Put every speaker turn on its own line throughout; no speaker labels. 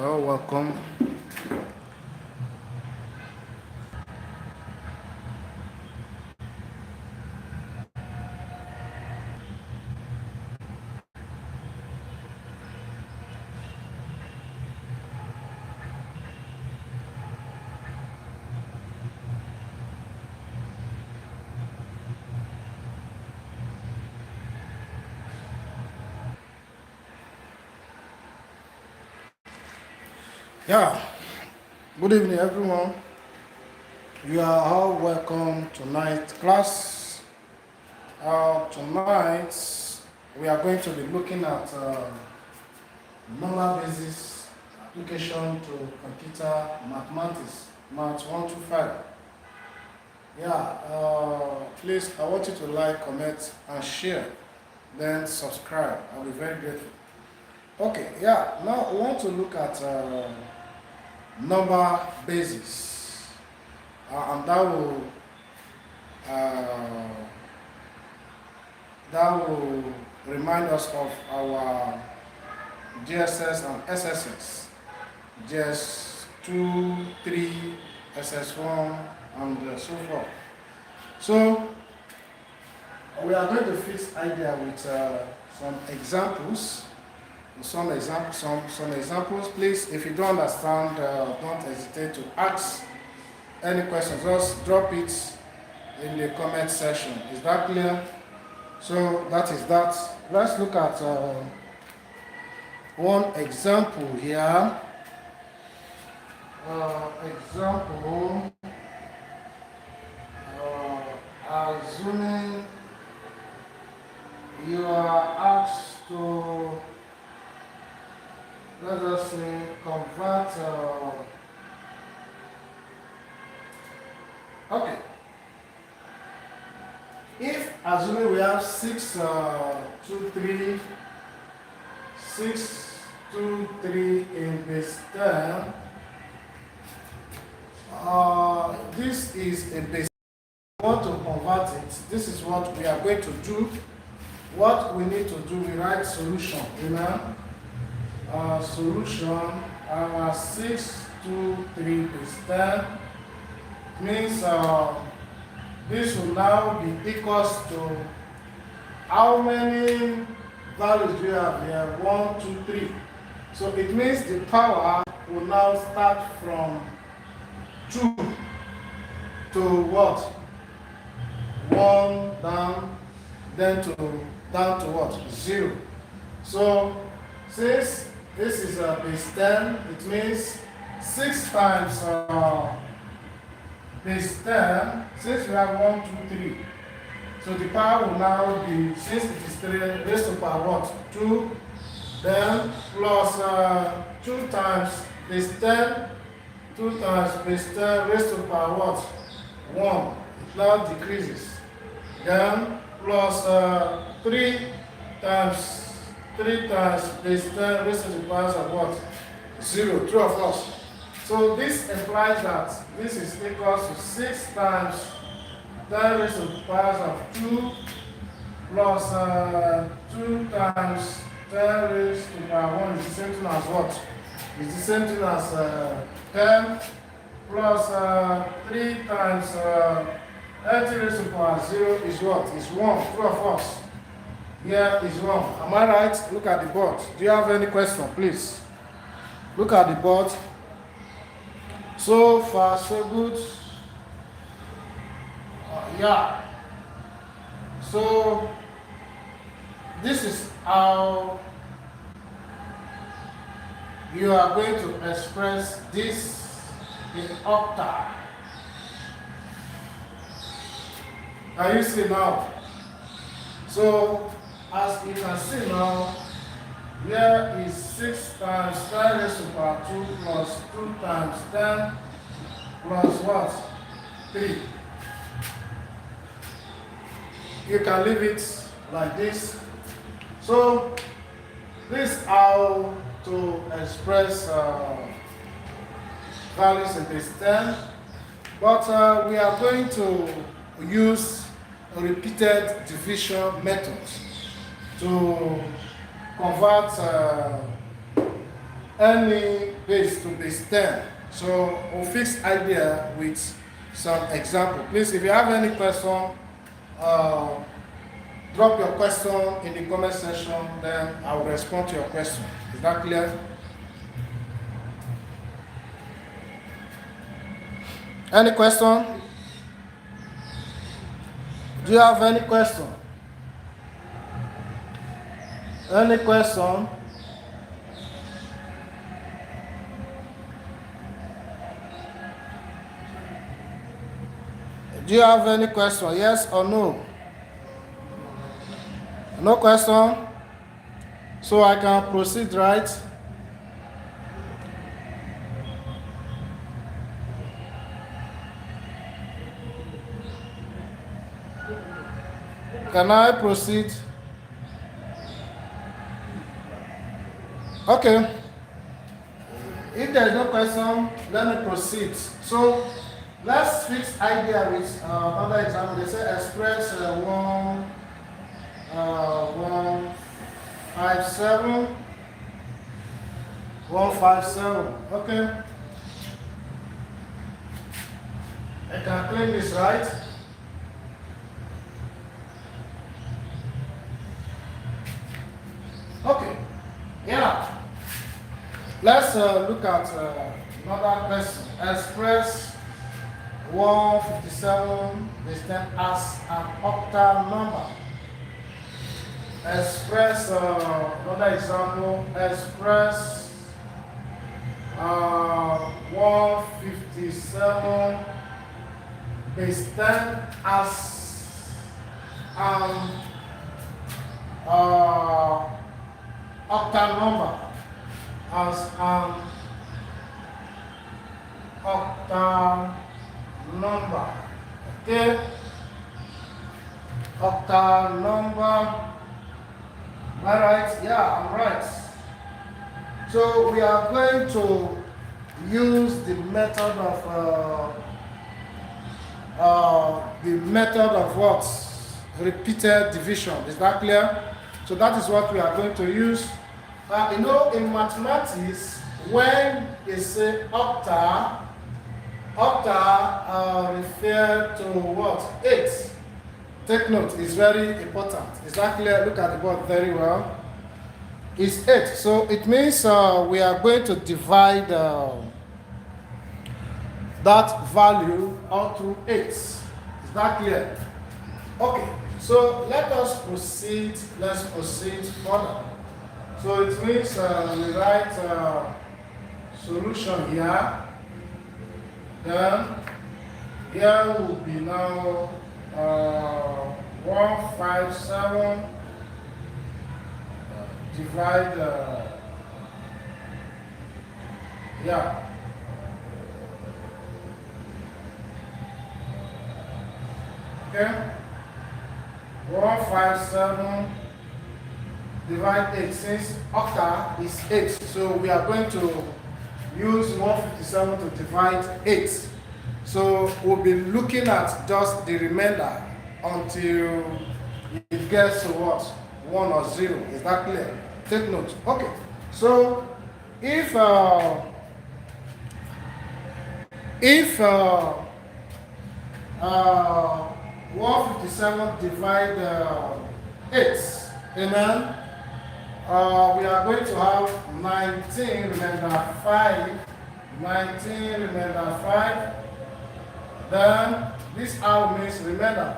Oh, welcome. Yeah, good evening, everyone. You are all welcome to tonight's class. Tonight, we are going to be looking at number basis application to computer mathematics, MAT125. Yeah, please, I want you to like, comment, and share. Then subscribe. I'll be very grateful. Okay, yeah, now I want to look at number basis, and uh, that will remind us of our GSS and SSS, GS 2, 3, SS1, and so forth. So we are going to fix idea with some examples. Some examples, please. If you don't understand, don't hesitate to ask any questions. Just drop it in the comment section. Is that clear? So that is that. Let's look at one example here. Example, assuming you are asked to, let us say, convert, okay. If, assuming we have 6, 2, 3, 6, 2, 3 in base 10, this is a base. We want to convert it. This is what we are going to do. What we need to do, we write solution, solution, 6, 2, 3 base 10 means this will now be equals to how many values do you have here? 1, 2, 3. So it means the power will now start from 2 to what? 1 down, then down to what? 0. So since this is base 10, it means 6 times base 10, since we have 1, 2, 3. So the power will now be, since it is 3, raised to power what? 2, then plus 2 times base 10, 2 times base 10 raised to power what? 1. It now decreases. Then plus 3 times base 10 raised to the power of what? 0, true or false? So this implies that this is equal to 6 times 10 raised to the power of 2 plus 2 times 10 raised to the power 1 is the same thing as what? It's the same thing as 10 plus 3 times 10 raised to the power 0 is what? Is 1. True or false? Here is 1. Am I right? Look at the board. Do you have any question, please? Look at the board. So far, so good. Yeah. So this is how you are going to express this in octa. Can you see now? So as you can see now, here is 6 times 10 raised to the power 2 plus 2 times 10 plus what? 3. You can leave it like this. So this is how to express values in base 10. But we are going to use a repeated division method to convert any base to base 10. So we'll fix idea with some example. Please, if you have any question, drop your question in the comment section, then I will respond to your question. Is that clear? Any question? Do you have any question? Any question? Do you have any question? Yes or no? No question? So I can proceed, right? Can I proceed? Okay. If there is no question, let me proceed. So let's fix idea with another example. They say express 157. Okay. I can clean this, right? Okay. Yeah. Let's look at another question. Express 157 is then as an octal number. Express another example. Express 157 base 10 as an octal number. As an octal number. Okay. Octal number. Am I right? Yeah, I'm right. So we are going to use the method of what? Repeated division. Is that clear? So that is what we are going to use. You know, in mathematics, when they say octa refer to what? 8. Take note, it's very important. Is that clear? Look at the board very well. It's 8. So it means we are going to divide that value out to 8. Is that clear? Okay. So let us proceed. Let's proceed further. So it means we write solution here. Then here will be now 157 divide yeah. Okay. 157 divide 8, since octa is 8, so we are going to use 157 to divide 8. So we'll be looking at just the remainder until it gets to what? 1 or 0. Is that clear? Take note. Okay. So if 157 divide 8, amen. We are going to have 19 remainder 5. 19 remainder 5. Then this out means remainder.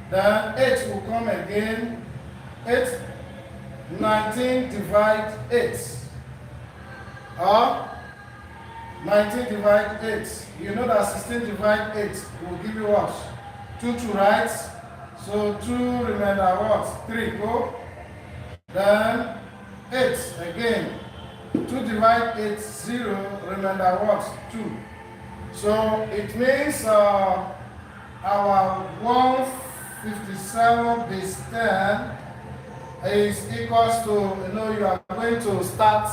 Then 8 will come again. 8, 19 divide 8. 19 divide 8. You know that 16 divide 8 will give you what? 2 to right. So 2 remainder what? 3. Go. Then 8 again. 2 divide 8, 0. Remainder what? 2. So it means our 157 base 10 is equals to, you know, you are going to start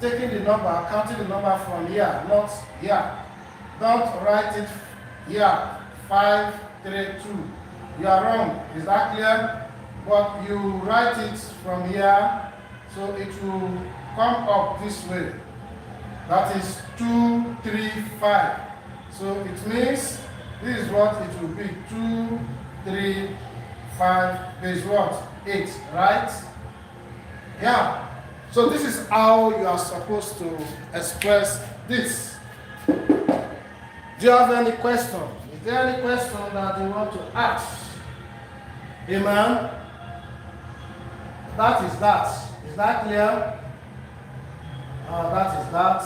taking the number, counting the number from here, not here. Don't write it here. 5, 3, 2. You are wrong. Is that clear? But you write it from here, so it will come up this way. That is 2, 3, 5. So it means this is what it will be. 2, 3, 5 base what? 8, right? Yeah. So this is how you are supposed to express this. Do you have any question? Is there any question that you want to ask? Amen? That is that. Is that clear? That is that.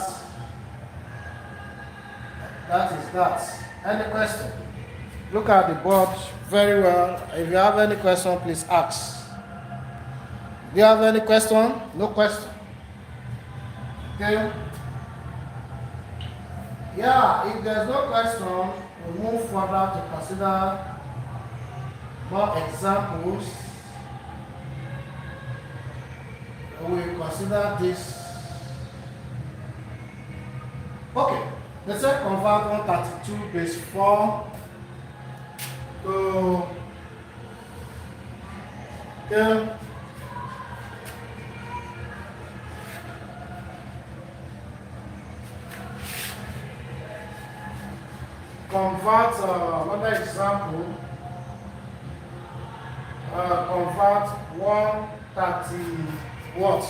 That is that. Any question? Look at the board very well. If you have any question, please ask. Do you have any question? No question. Okay. Yeah, if there's no question, we'll move further to consider more examples. We'll consider this. Okay, let's say convert 132 base 4 to convert another example. Convert 130 what?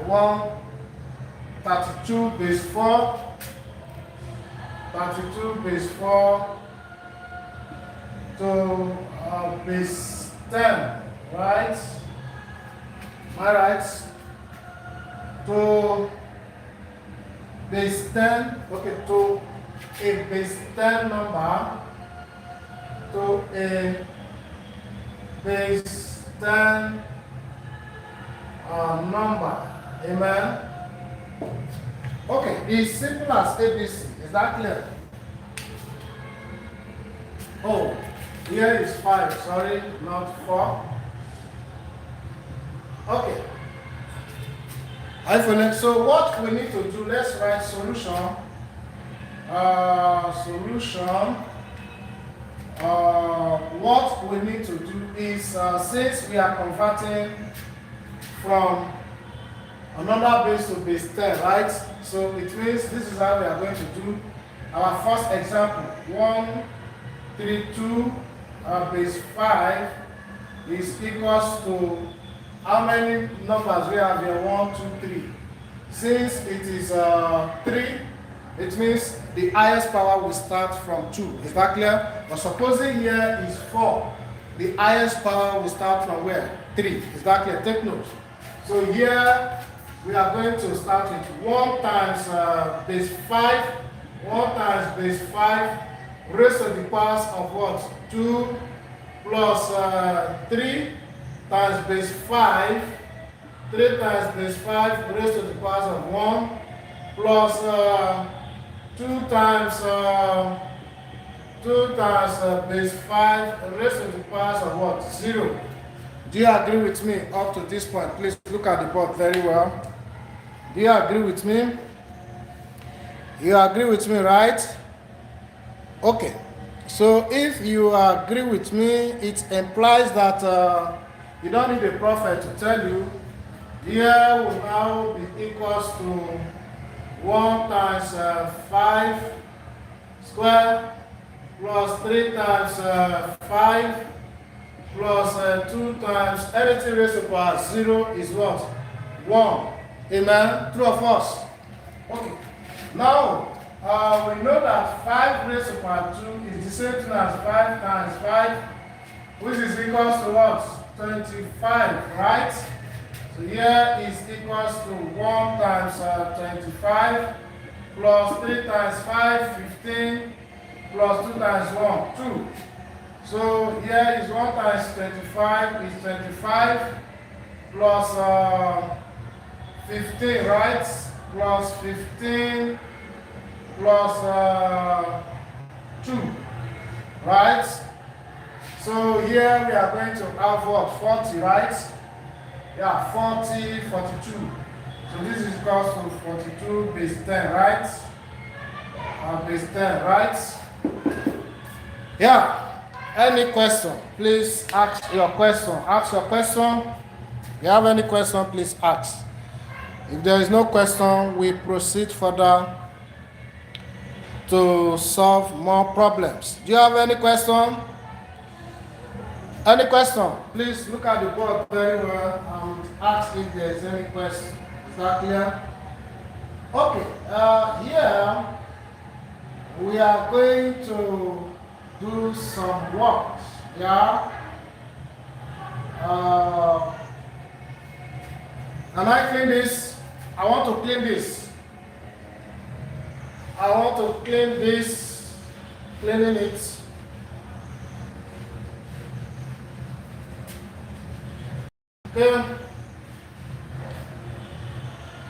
132 base 4. 32 base 4 to base 10, right? Am I right? To base 10, okay, to a base 10 number, to a base 10 number. Amen? Okay, it's simple as ABC. Is that clear? Oh, here is 5, sorry, not 4. Okay. So what we need to do, let's write solution. What we need to do is, since we are converting from another base to base 10, right? So it means this is how we are going to do our first example. 132 base 5 is equals to how many numbers we have here? 1, 2, 3. Since it is 3, it means the highest power will start from 2. Is that clear? But supposing here is 4, the highest power will start from where? 3. Is that clear? Take note. So here we are going to start with 1 times base 5, 1 times base 5, raised to the powers of what? 2 plus 3 times base 5, 3 times base 5 raised to the powers of 1, plus 2 times base 5 raised to the powers of what? 0. Do you agree with me up to this point? Please look at the board very well. Do you agree with me? You agree with me, right? Okay. So if you agree with me, it implies that you don't need a prophet to tell you. Here will now be equals to 1 times 5 square plus 3 times 5 plus 2 times anything raised to the power 0 is what? 1. Amen? True or false? Okay. Now, we know that 5 raised to the power 2 is the same thing as 5 times 5, which is equals to what? 25, right? So here is equals to 1 times 25 plus 3 times 5, 15 plus 2 times 1, 2. So here is 1 times 25 is 25 plus 15, right? Plus 15 plus 2, right? So here we are going to have what? 40, right? Yeah, 40, 42. So this is equals to 42 base 10, right? Base 10, right? Yeah. Any question? Please ask your question. Ask your question. you have any question, please ask. If there is no question, we proceed further to solve more problems. Do you have any question? Any question? Please look at the board very well and ask if there is any question. Is that clear? Okay, here we are going to do some work. Yeah. Can I clean this? I want to clean this. I want to clean this. Cleaning it.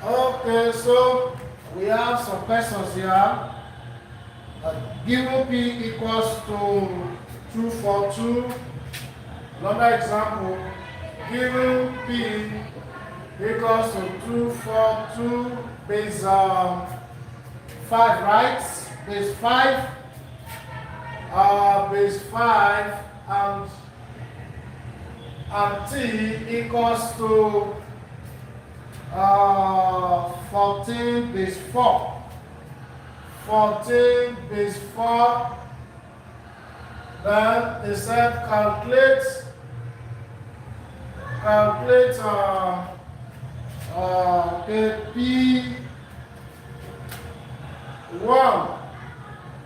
Okay, so we have some questions here. Given P equals to 242. Another example, given P equals to 242 base 5, right? Base 5, base 5, and T equals to 14 base 4. 14 base 4. Then they said calculate P1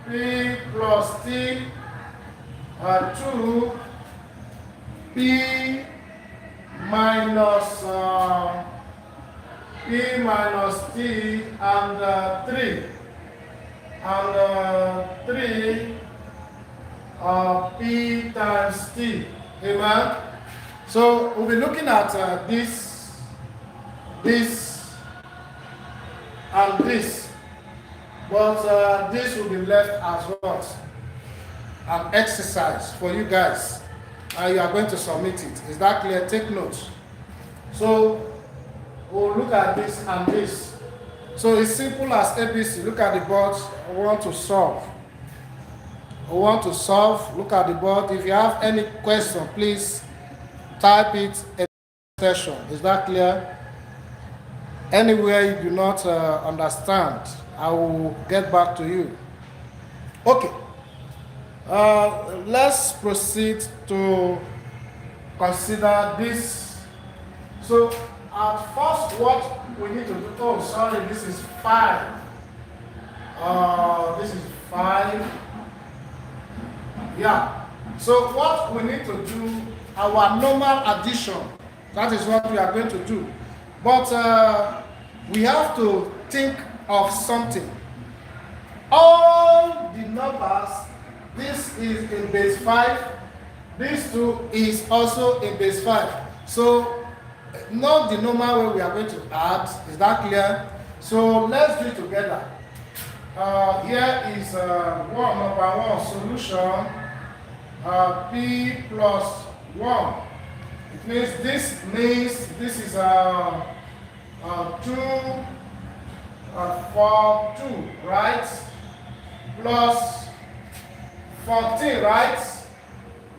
P plus T 2 P minus T and 3 P times T. Amen. So we'll be looking at this, and this, but this will be left as what? An exercise for you guys, and you are going to submit it. Is that clear? Take notes. So we'll look at this and this. So it's simple as ABC. Look at the board. I want to solve. Look at the board. If you have any question, please type it in the session. Is that clear? Anywhere you do not understand, I will get back to you. Okay. Let's proceed to consider this. So at first, what we need to do, oh sorry, this is 5. This is 5. Yeah. So what we need to do, our normal addition, that is what we are going to do. But we have to think of something. All the numbers, this is in base 5, this 2 is also in base 5. So not the normal way we are going to add. Is that clear? So let's do it together. Here is number 1 solution, P plus 1. It means this is 2 4 2, right? Plus 14, right?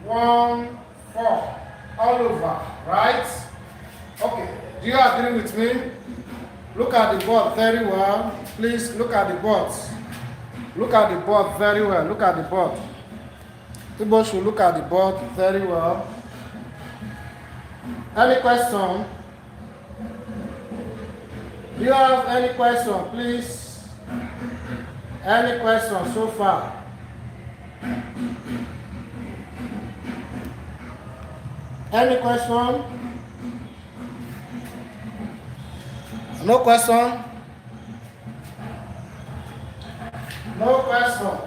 1 4 all over, right? Okay, do you agree with me? Look at the board very well. Please look at the boards. Look at the board very well. Look at the board. People should look at the board very well. Any question? Do you have any question, please? Any question so far? Any question? No question? No question.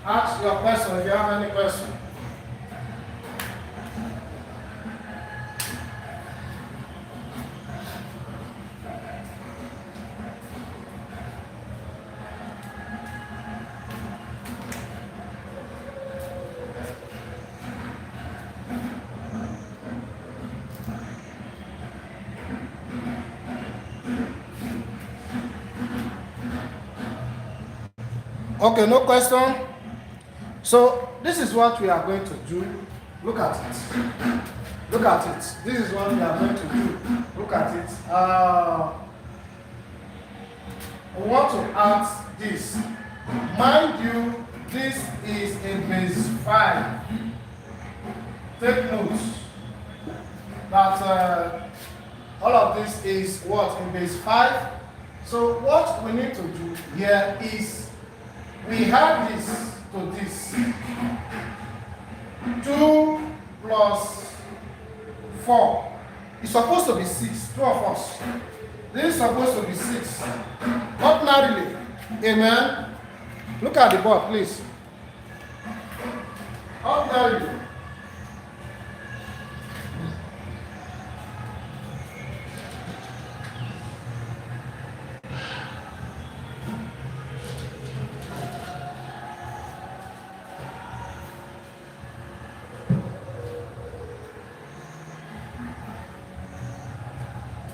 Ask your question if you have any question. Okay, no question. So this is what we are going to do. Look at it. Look at it. This is what we are going to do. look at it. We want to add this. Mind you, this is a base 5. Take notes that all of this is what? In base 5. So what we need to do here is we add this to this. 2 plus 4. It's supposed to be 6. 2 of us. This is supposed to be 6. Ordinarily, amen. Look at the board, please. Ordinarily,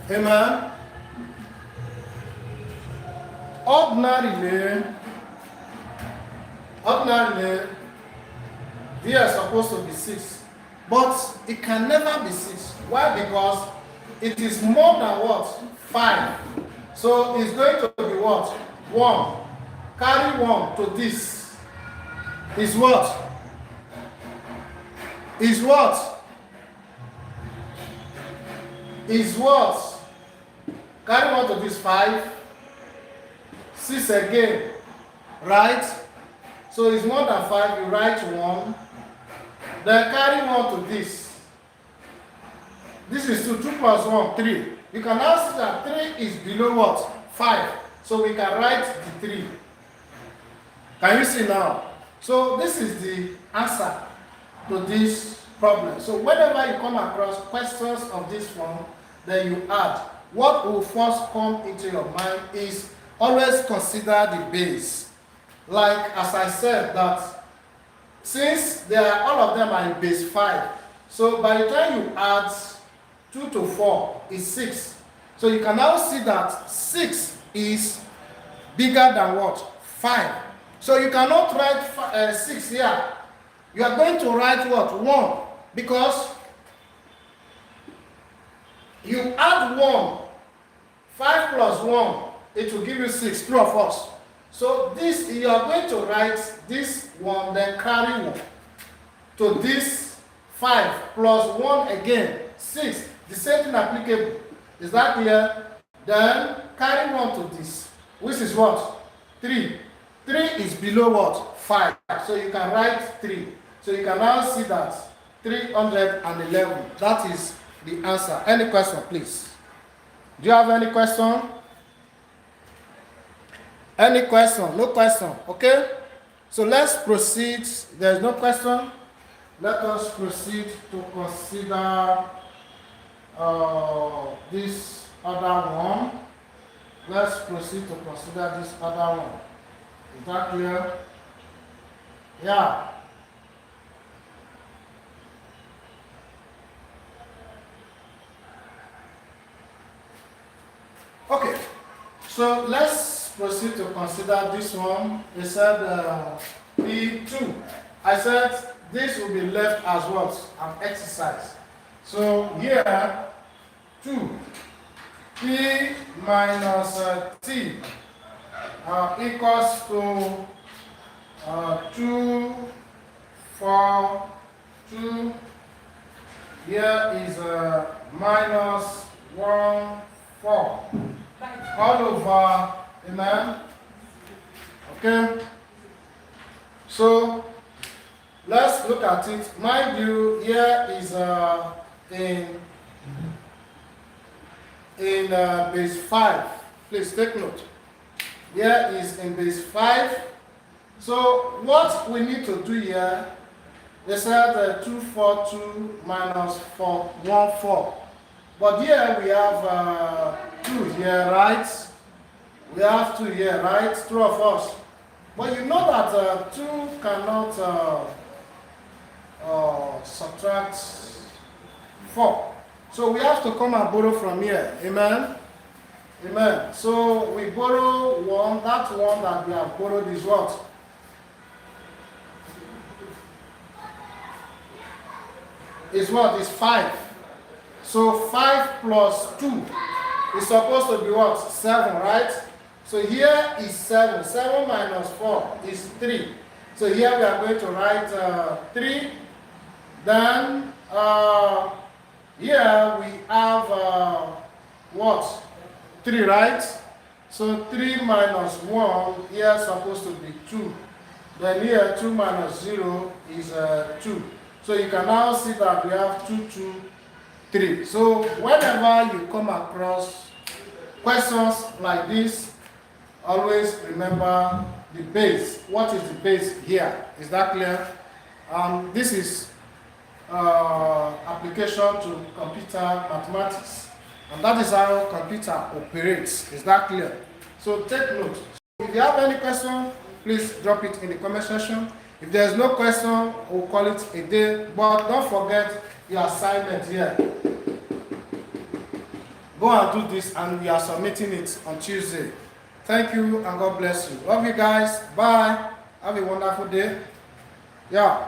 amen. Ordinarily, they are supposed to be 6, but it can never be 6. Why? Because it is more than what? 5. So it's going to be what? 1. Carry 1 to this. Is what? Is what? Is what? Carry 1 to this 5. 6 again. Right? So it's more than 5. You write 1. Then carry 1 to this. This is 2. 2 plus 1, 3. You can now see that 3 is below what? 5. So we can write the 3. Can you see now? So this is the answer to this problem. So whenever you come across questions of this form, then you add. What will first come into your mind is always consider the base. Like as I said that since all of them are in base 5, so by the time you add 2 to 4 is 6. So you can now see that 6 is bigger than what? 5. So you cannot write 6 here. You are going to write what? 1. Because you add 1. 5 plus 1, it will give you 6. True of us. So this, you are going to write this 1, then carry 1 to this 5 plus 1 again, 6. The same thing applicable. Is that clear? Then carry 1 to this, which is what? 3. 3 is below what? 5. So you can write 3. So you can now see that 311. That is the answer. Any question, please? Do you have any question? Any question? No question. Okay? So let's proceed. There is no question. Let us proceed to consider this other one. Let's proceed to consider this other one. Is that clear? Yeah. Okay. So let's proceed to consider this one. It said P2. I said this will be left as what? An exercise. So here, 2. P minus T equals to 2, 4, 2. Here is minus 1, 4. All over, amen? Okay? So, let's look at it. Mind you, here is in base 5. Please take note. Here is in base 5. So, what we need to do here, they said 2, 4, 2 minus 4, 1, 4. But here we have 2 here, right? We have 2 here, right? 2 of us. But you know that 2 cannot subtract 4. So we have to come and borrow from here. Amen? Amen. So we borrow 1. That 1 that we have borrowed is what? Is what? Is 5. So 5 plus 2 is supposed to be what? 7, right? So here is 7. 7 minus 4 is 3. So here we are going to write 3. Then here we have what? 3, right? So 3 minus 1 here is supposed to be 2. Then here 2 minus 0 is 2. So you can now see that we have 2, 2, 3. So whenever you come across questions like this, always remember the base. What is the base here? Is that clear? This is application to computer mathematics, and that is how computer operates. Is that clear? So take note. If you have any question, please drop it in the comment section. If there is no question, we'll call it a day. But don't forget your assignment here. Go and do this, and we are submitting it on Tuesday. Thank you, and God bless you. Love you guys. Bye. Have a wonderful day. Yeah.